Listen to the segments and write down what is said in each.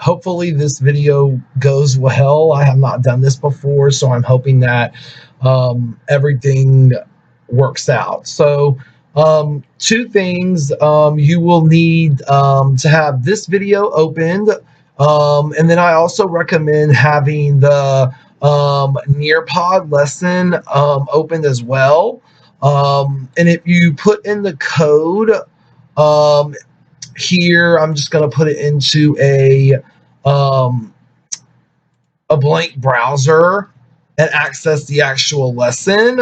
hopefully this video goes well. I have not done this before, so I'm hoping that everything works out. So two things, you will need to have this video opened, and then I also recommend having the Nearpod lesson opened as well. And if you put in the code here, I'm just going to put it into a blank browser and access the actual lesson.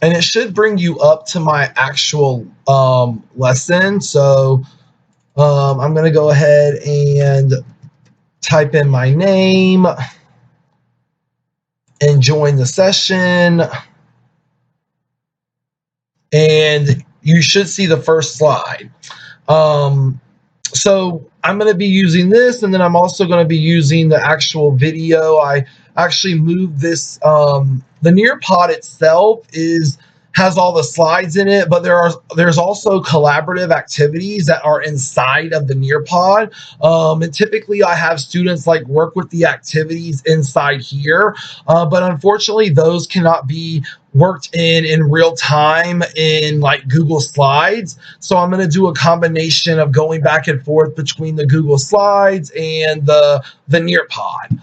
And it should bring you up to my actual lesson. So I'm going to go ahead and type in my name and join the session. And you should see the first slide. So I'm going to be using this, and then I'm also going to be using the actual video. I actually moved this. The Nearpod itself has all the slides in it, but there's also collaborative activities that are inside of the Nearpod. And typically I have students like work with the activities inside here, but unfortunately those cannot be worked in real time in like Google Slides. So I'm going to do a combination of going back and forth between the Google Slides and the Nearpod.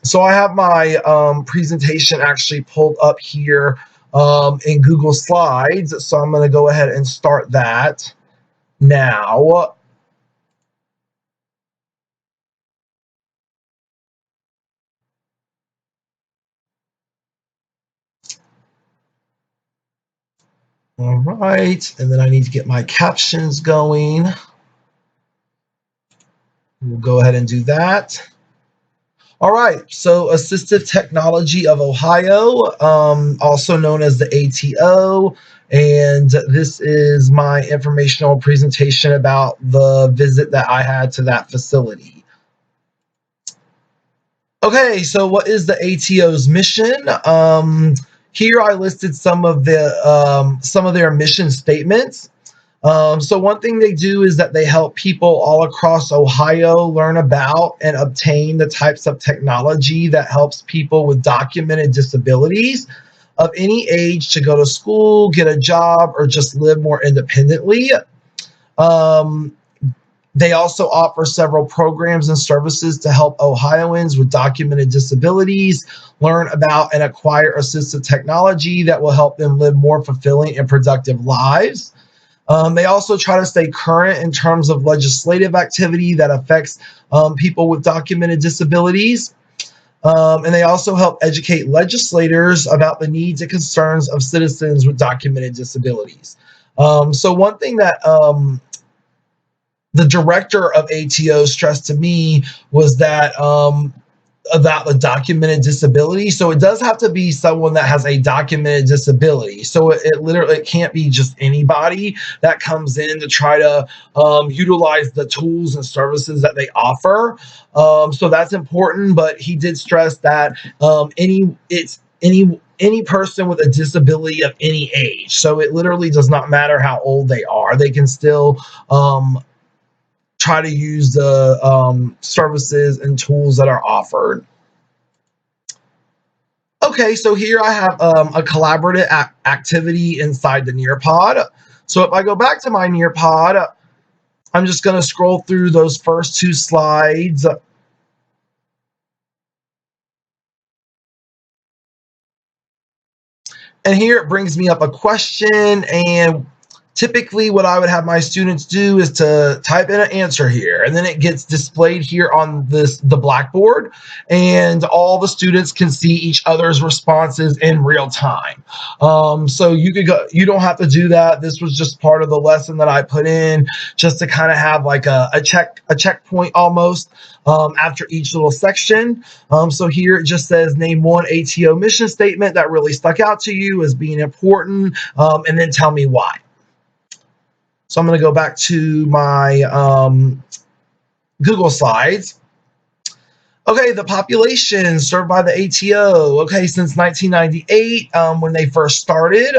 So I have my presentation actually pulled up here in Google Slides. So I'm going to go ahead and start that now. All right, and then I need to get my captions going. We'll go ahead and do that. All right, so Assistive Technology of Ohio, also known as the ATO, and this is my informational presentation about the visit that I had to that facility. Okay, so what is the ATO's mission? Here I listed some of their mission statements. So one thing they do is that they help people all across Ohio learn about and obtain the types of technology that helps people with documented disabilities of any age to go to school, get a job, or just live more independently. They also offer several programs and services to help Ohioans with documented disabilities learn about and acquire assistive technology that will help them live more fulfilling and productive lives. They also try to stay current in terms of legislative activity that affects people with documented disabilities. And they also help educate legislators about the needs and concerns of citizens with documented disabilities. So one thing that the director of ATO stressed to me was that about the documented disability. So it does have to be someone that has a documented disability. So it can't be just anybody that comes in to try to utilize the tools and services that they offer. So that's important. But he did stress that any person with a disability of any age. So it literally does not matter how old they are. They can still try to use the services and tools that are offered. Okay, so here I have a collaborative activity inside the Nearpod. So if I go back to my Nearpod, I'm just going to scroll through those first two slides. And here it brings me up a question, and typically what I would have my students do is to type in an answer here, and then it gets displayed here on the blackboard, and all the students can see each other's responses in real time. So you don't have to do that. This was just part of the lesson that I put in just to kind of have like a checkpoint almost after each little section. So here it just says name one ATO mission statement that really stuck out to you as being important, and then tell me why. So I'm going to go back to my Google Slides. Okay, the population served by the ATO. Okay, since 1998, when they first started,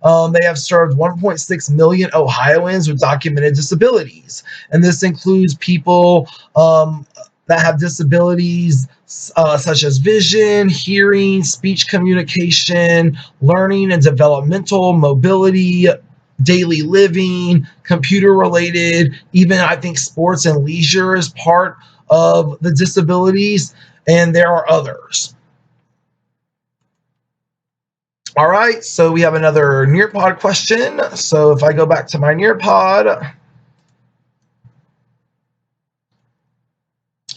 they have served 1.6 million Ohioans with documented disabilities. And this includes people that have disabilities such as vision, hearing, speech communication, learning and developmental, mobility, daily living, computer related, even I think sports and leisure is part of the disabilities, and there are others. All right, so we have another Nearpod question. So if I go back to my Nearpod,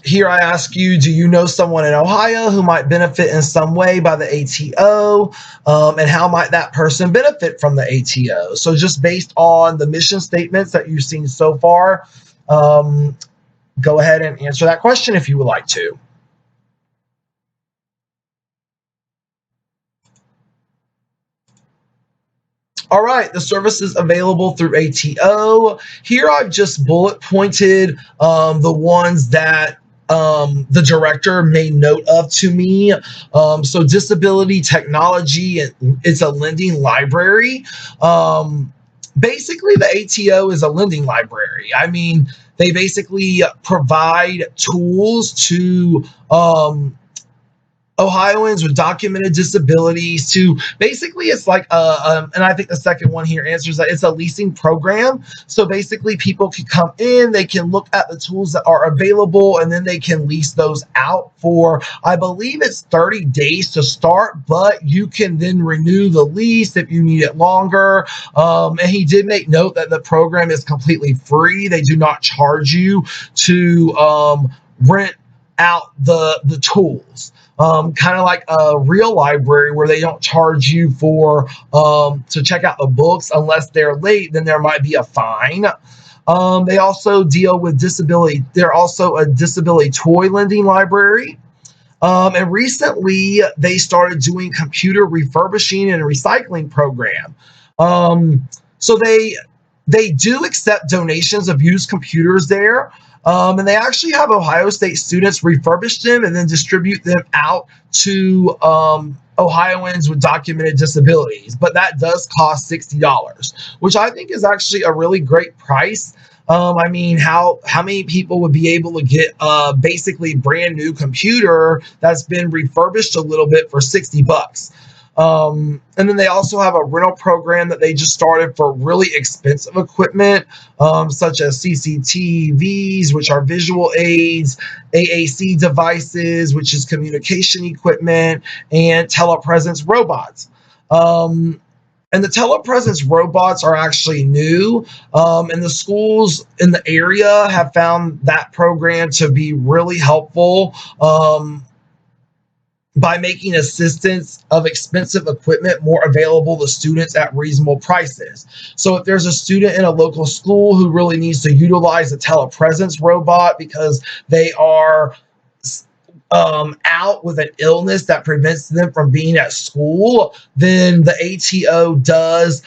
here I ask you, do you know someone in Ohio who might benefit in some way by the ATO? And how might that person benefit from the ATO? So just based on the mission statements that you've seen so far, go ahead and answer that question if you would like to. All right, the services available through ATO. Here I've just bullet pointed the ones that the director made note of to me. So disability technology, it's a lending library. Basically, the ATO is a lending library. I mean, they basically provide tools to Ohioans with documented disabilities to basically it's like and I think the second one here answers that it's a leasing program. So basically people can come in, they can look at the tools that are available, and then they can lease those out for, I believe it's 30 days to start, but you can then renew the lease if you need it longer. And he did make note that the program is completely free. They do not charge you to rent out the tools. Kind of like a real library where they don't charge you for to check out the books unless they're late, then there might be a fine. They also deal with disability. They're also a disability toy lending library. And recently they started doing computer refurbishing and recycling program. So they do accept donations of used computers there. And they actually have Ohio State students refurbish them and then distribute them out to Ohioans with documented disabilities. But that does cost $60, which I think is actually a really great price. I mean, how many people would be able to get a basically brand new computer that's been refurbished a little bit for $60? And then they also have a rental program that they just started for really expensive equipment, such as CCTVs, which are visual aids, AAC devices, which is communication equipment, and telepresence robots. And the telepresence robots are actually new, and the schools in the area have found that program to be really helpful. By making assistance of expensive equipment more available to students at reasonable prices. So if there's a student in a local school who really needs to utilize a telepresence robot because they are out with an illness that prevents them from being at school, then the ATO does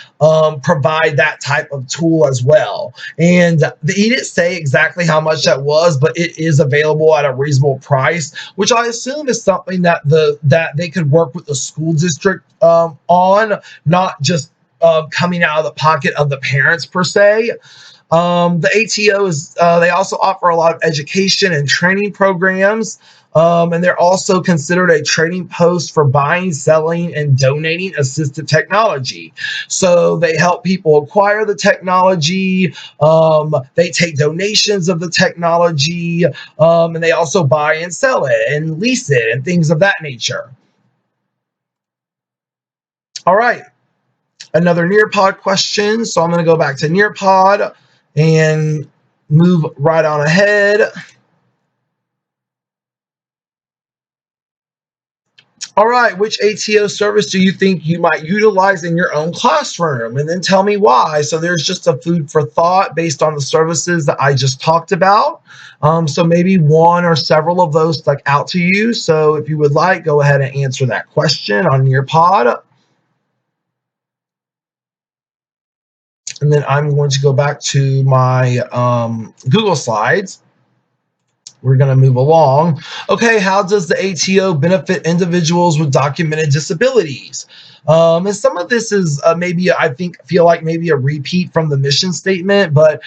provide that type of tool as well. And he didn't say exactly how much that was, but it is available at a reasonable price, which I assume is something that that they could work with the school district on, not just coming out of the pocket of the parents per se. The ATO is, they also offer a lot of education and training programs. And they're also considered a trading post for buying, selling, and donating assistive technology. So they help people acquire the technology. They take donations of the technology, and they also buy and sell it and lease it and things of that nature. All right. Another Nearpod question. So I'm going to go back to Nearpod and move right on ahead. All right, which ATO service do you think you might utilize in your own classroom? And then tell me why. So there's just a food for thought based on the services that I just talked about. So maybe one or several of those stuck out to you. So if you would like, go ahead and answer that question on Nearpod. And then I'm going to go back to my Google Slides. we're going to move along. Okay, how does the ATO benefit individuals with documented disabilities? And some of this is maybe, I feel like maybe a repeat from the mission statement, but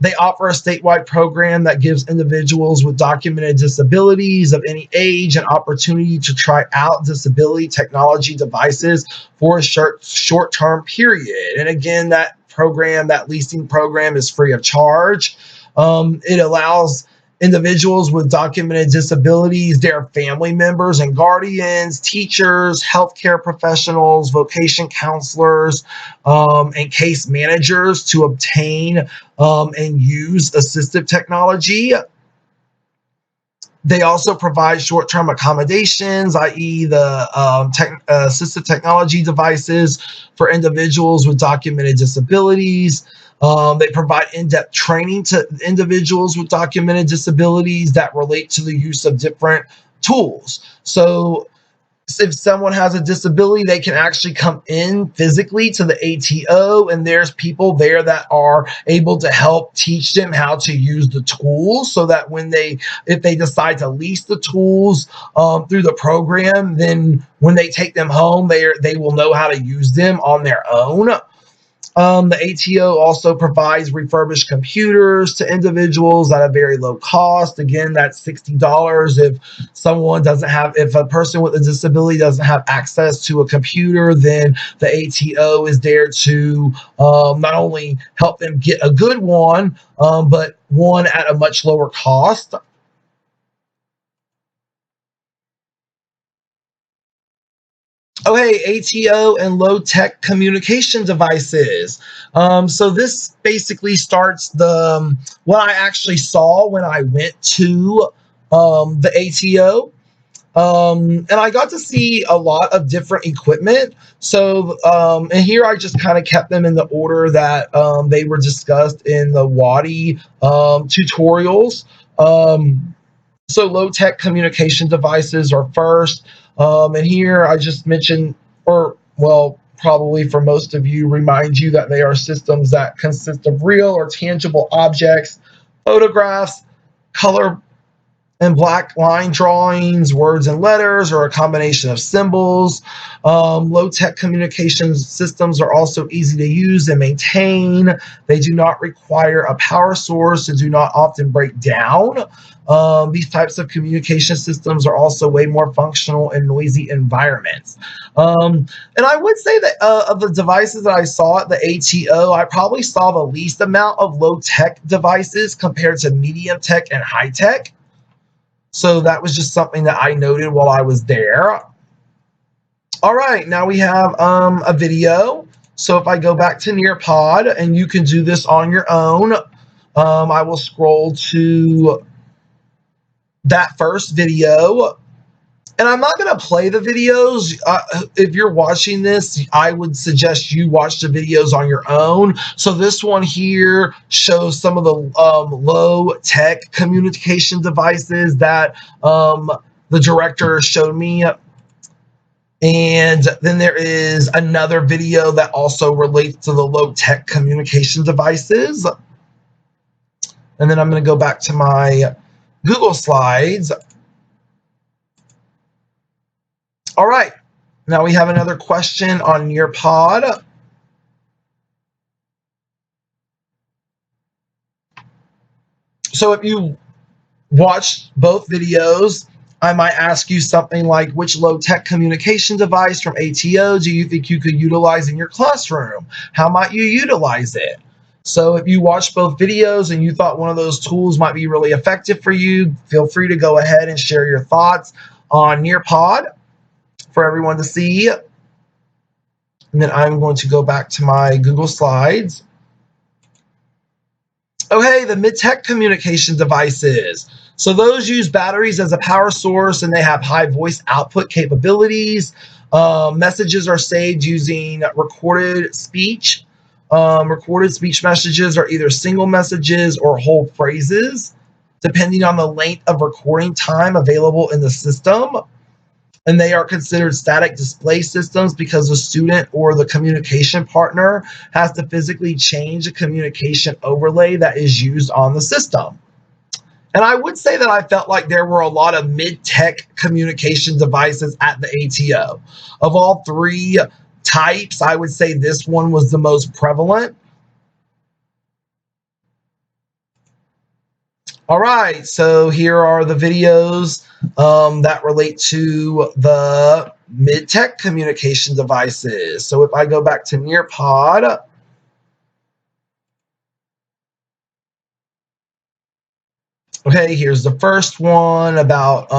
they offer a statewide program that gives individuals with documented disabilities of any age an opportunity to try out disability technology devices for a short-term period. And again, that leasing program is free of charge. It allows individuals with documented disabilities, their family members and guardians, teachers, healthcare professionals, vocation counselors, and case managers to obtain and use assistive technology. They also provide short-term accommodations, i.e. the assistive technology devices for individuals with documented disabilities. They provide in-depth training to individuals with documented disabilities that relate to the use of different tools. So if someone has a disability, they can actually come in physically to the ATO, and there's people there that are able to help teach them how to use the tools, so that if they decide to lease the tools through the program, then when they take them home, they will know how to use them on their own. The ATO also provides refurbished computers to individuals at a very low cost. Again, that's $60. If a person with a disability doesn't have access to a computer, then the ATO is there to not only help them get a good one, but one at a much lower cost. Okay, ATO and low-tech communication devices. So this basically starts what I actually saw when I went to the ATO. And I got to see a lot of different equipment. So, and here I just kind of kept them in the order that they were discussed in the WADI tutorials. So low-tech communication devices are first. And here I just mentioned, probably for most of you, remind you that they are systems that consist of real or tangible objects, photographs, color and black line drawings, words and letters, or a combination of symbols. Low-tech communication systems are also easy to use and maintain. They do not require a power source and do not often break down. These types of communication systems are also way more functional in noisy environments. And I would say that of the devices that I saw at the ATO, I probably saw the least amount of low-tech devices compared to medium-tech and high-tech. So that was just something that I noted while I was there. All right, now we have a video. So if I go back to Nearpod, and you can do this on your own, I will scroll to that first video. And I'm not going to play the videos. If you're watching this, I would suggest you watch the videos on your own. So this one here shows some of the low-tech communication devices that the director showed me. And then there is another video that also relates to the low-tech communication devices. And then I'm going to go back to my Google Slides. All right, now we have another question on Nearpod. So if you watch both videos, I might ask you something like, which low-tech communication device from ATO do you think you could utilize in your classroom? How might you utilize it? So if you watched both videos and you thought one of those tools might be really effective for you, feel free to go ahead and share your thoughts on Nearpod for everyone to see. And then I'm going to go back to my Google Slides. Okay, the mid-tech communication devices. So those use batteries as a power source, and they have high voice output capabilities. Messages are saved using recorded speech. Recorded speech messages are either single messages or whole phrases, depending on the length of recording time available in the system. And they are considered static display systems because the student or the communication partner has to physically change the communication overlay that is used on the system. And I would say that I felt like there were a lot of mid-tech communication devices at the ATO. Of all three types, I would say this one was the most prevalent. All right, so here are the videos that relate to the mid-tech communication devices. So if I go back to Nearpod, okay, here's the first one about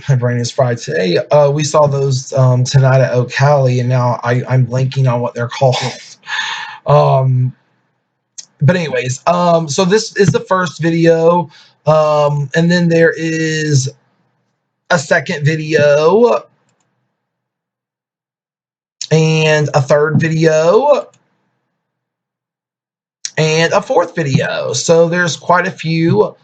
my brain is fried today. We saw those tonight at Ocali, and now I'm blanking on what they're called. But anyways, so this is the first video, and then there is a second video and a third video and a fourth video. So there's quite a few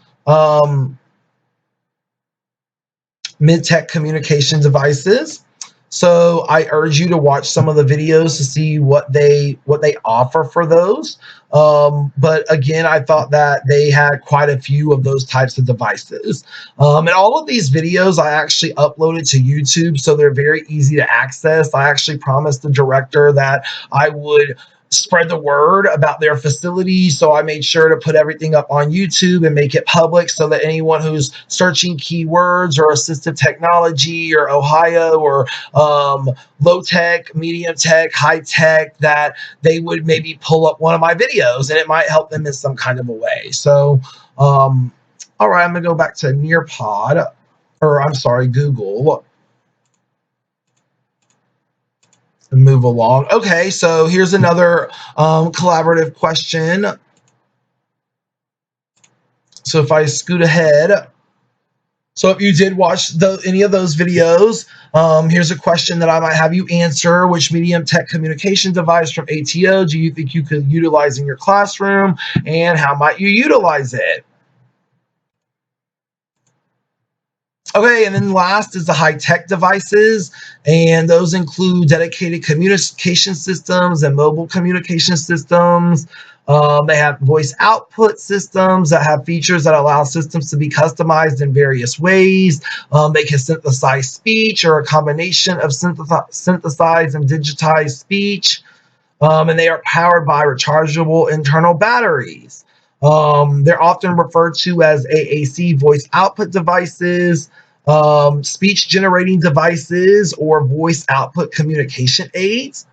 mid-tech communication devices. So I urge you to watch some of the videos to see what they offer for those. But again, I thought that they had quite a few of those types of devices. And all of these videos I actually uploaded to YouTube, so they're very easy to access. I actually promised the director that I would spread the word about their facility, so I made sure to put everything up on YouTube and make it public so that anyone who's searching keywords or assistive technology or Ohio or low tech, medium tech, high tech, that they would maybe pull up one of my videos and it might help them in some kind of a way. So all right, I'm gonna go back to Nearpod, or I'm sorry, Google, and move along. Okay, so here's another collaborative question. So if I scoot ahead, so if you did watch any of those videos, here's a question that I might have you answer. Which medium tech communication device from ATO do you think you could utilize in your classroom, and how might you utilize it? Okay, and then last is the high-tech devices, and those include dedicated communication systems and mobile communication systems. They have voice output systems that have features that allow systems to be customized in various ways. They can synthesize speech or a combination of synthesized and digitized speech, and they are powered by rechargeable internal batteries. They're often referred to as AAC voice output devices, speech generating devices, or voice output communication aids.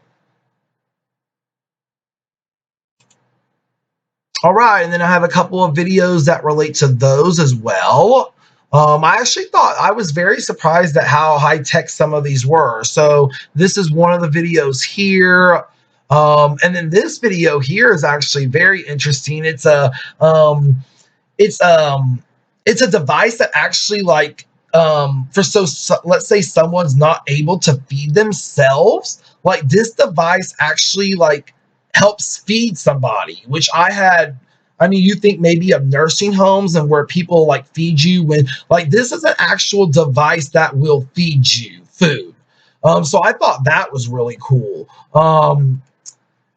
All right, and then I have a couple of videos that relate to those as well. I actually thought, I was very surprised at how high tech some of these were. So this is one of the videos here. And then this video here is actually very interesting. It's a device that actually, like, let's say someone's not able to feed themselves, like this device actually like helps feed somebody, which I mean, you think maybe of nursing homes and where people like feed you, when like this is an actual device that will feed you food. So I thought that was really cool.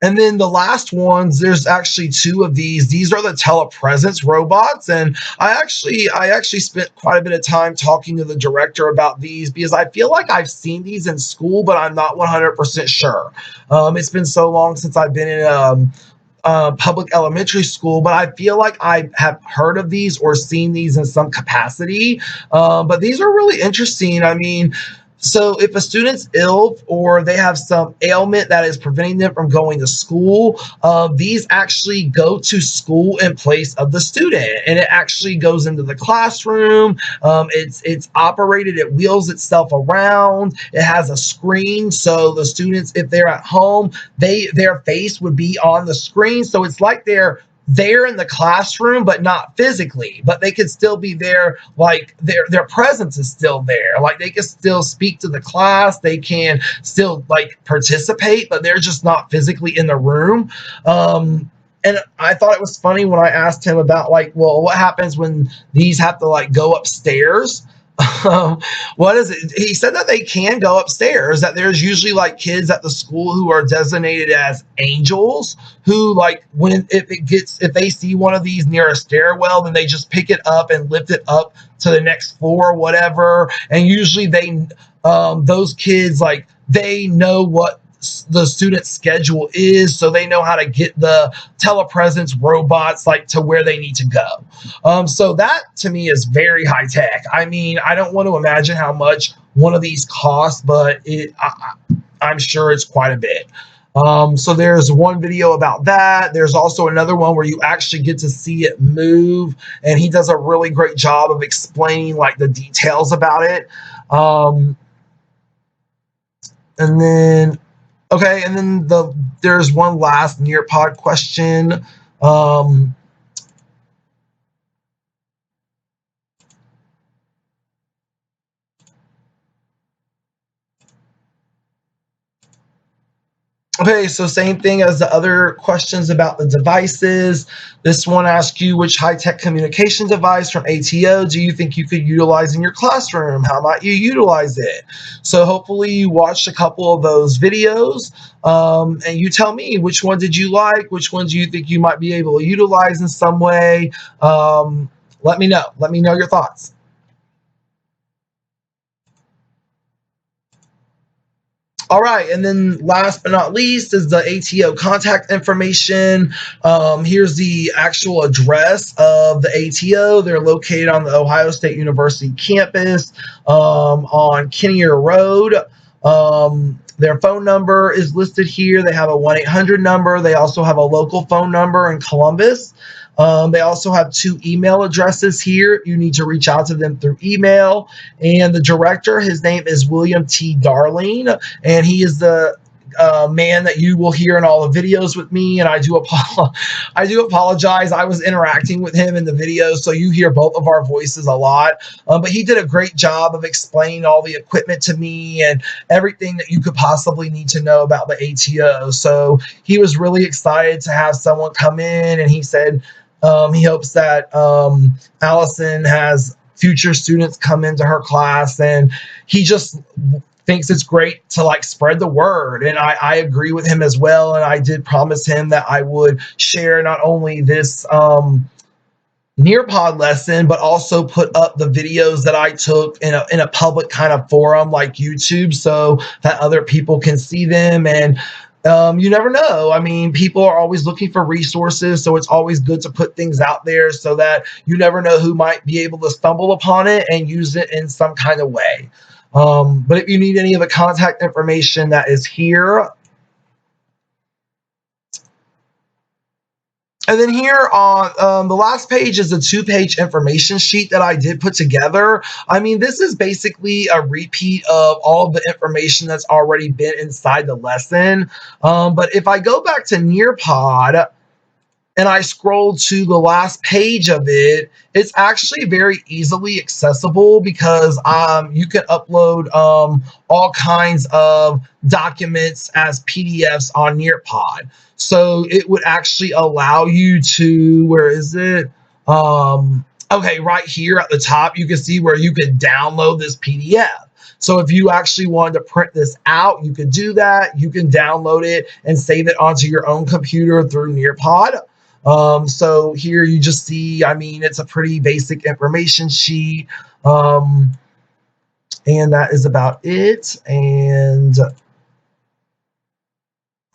And then the last ones, there's actually two of these. These are the telepresence robots, and I actually spent quite a bit of time talking to the director about these because I feel like I've seen these in school, but I'm not 100% sure. It's been so long since I've been in public elementary school, but I feel like I have heard of these or seen these in some capacity. But these are really interesting. I mean, so if a student's ill or they have some ailment that is preventing them from going to school, these actually go to school in place of the student, and it actually goes into the classroom. It's operated, it wheels itself around. It has a screen, so the students, if they're at home, their face would be on the screen. So it's like they're there in the classroom, but not physically, but they could still be there. Like their presence is still there. Like they can still speak to the class. They can still like participate, but they're just not physically in the room. And I thought it was funny when I asked him about like, well, what happens when these have to like go upstairs? um, what is it? He said that they can go upstairs, that there's usually like kids at the school who are designated as angels, who like if they see one of these near a stairwell, then they just pick it up and lift it up to the next floor or whatever. And usually those kids, like, they know what the student schedule is, so they know how to get the telepresence robots like to where they need to go. So that to me is very high tech. I mean, I don't want to imagine how much one of these costs, but I'm sure it's quite a bit. So there's one video about that. There's also another one where you actually get to see it move, and he does a really great job of explaining like the details about it. And then Okay, and then there's one last Nearpod question. Okay, so same thing as the other questions about the devices. This one asks you, which high-tech communication device from ATO do you think you could utilize in your classroom? How might you utilize it? So hopefully you watched a couple of those videos, and you tell me, which one did you like? Which one do you think you might be able to utilize in some way? Let me know. Let me know your thoughts. All right, and then last but not least is the ATO contact information. Here's the actual address of the ATO. They're located on the Ohio State University campus, on Kinnear Road. Their phone number is listed here. They have a 1-800 number. They also have a local phone number in Columbus. They also have 2 email addresses here. You need to reach out to them through email. And the director, his name is William T. Darling, and he is the man that you will hear in all the videos with me. And I do apologize. I was interacting with him in the video, so you hear both of our voices a lot. But he did a great job of explaining all the equipment to me and everything that you could possibly need to know about the ATO. So he was really excited to have someone come in, and he said he hopes that Allison has future students come into her class, and he just thinks it's great to like spread the word. And I agree with him as well. And I did promise him that I would share not only this Nearpod lesson, but also put up the videos that I took in a public kind of forum like YouTube, so that other people can see them. And you never know. I mean, people are always looking for resources, so it's always good to put things out there so that you never know who might be able to stumble upon it and use it in some kind of way. But if you need any of the contact information that is here. And then here on the last page is a 2-page information sheet that I did put together. I mean, this is basically a repeat of all of the information that's already been inside the lesson. But if I go back to Nearpod and I scroll to the last page of it, it's actually very easily accessible because you can upload all kinds of documents as PDFs on Nearpod. So it would actually allow you to, where is it? Okay, right here at the top, you can see where you can download this PDF. So if you actually wanted to print this out, you could do that. You can download it and save it onto your own computer through Nearpod. So here you just see, I mean, it's a pretty basic information sheet. And that is about it. And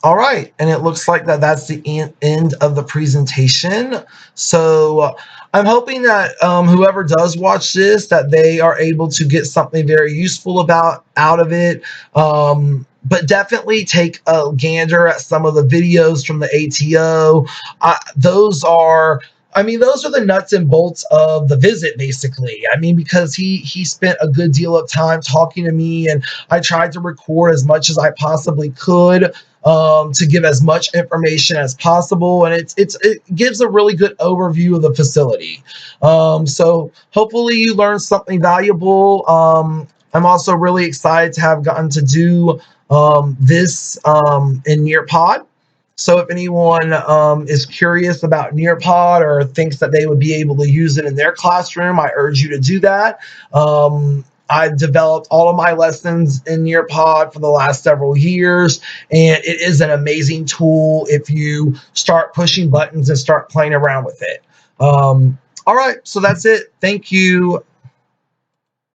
all right, and it looks like that's the end of the presentation. So I'm hoping that whoever does watch this, that they are able to get something very useful out of it. But definitely take a gander at some of the videos from the ATO. Those are the nuts and bolts of the visit, basically. I mean, because he spent a good deal of time talking to me, and I tried to record as much as I possibly could to give as much information as possible, and it gives a really good overview of the facility. So hopefully you learned something valuable. I'm also really excited to have gotten to do this in Nearpod. So if anyone is curious about Nearpod or thinks that they would be able to use it in their classroom, I urge you to do that. I've developed all of my lessons in Nearpod for the last several years, and it is an amazing tool if you start pushing buttons and start playing around with it. All right, so that's it. Thank you.